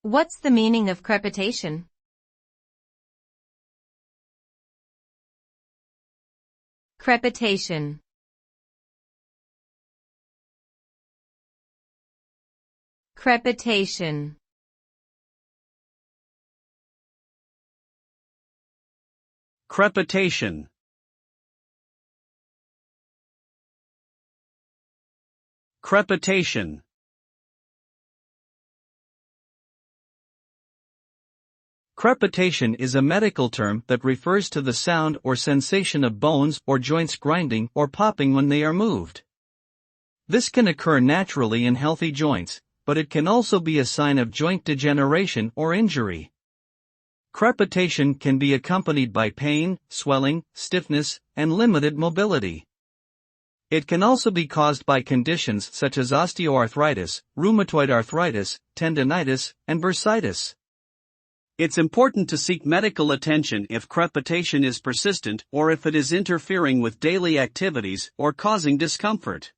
What's the meaning of crepitation? Crepitation. Crepitation. Crepitation. Crepitation. Crepitation is a medical term that refers to the sound or sensation of bones or joints grinding or popping when they are moved. This can occur naturally in healthy joints, but it can also be a sign of joint degeneration or injury. Crepitation can be accompanied by pain, swelling, stiffness, and limited mobility. It can also be caused by conditions such as osteoarthritis, rheumatoid arthritis, tendinitis, and bursitis. It's important to seek medical attention if crepitation is persistent or if it is interfering with daily activities or causing discomfort.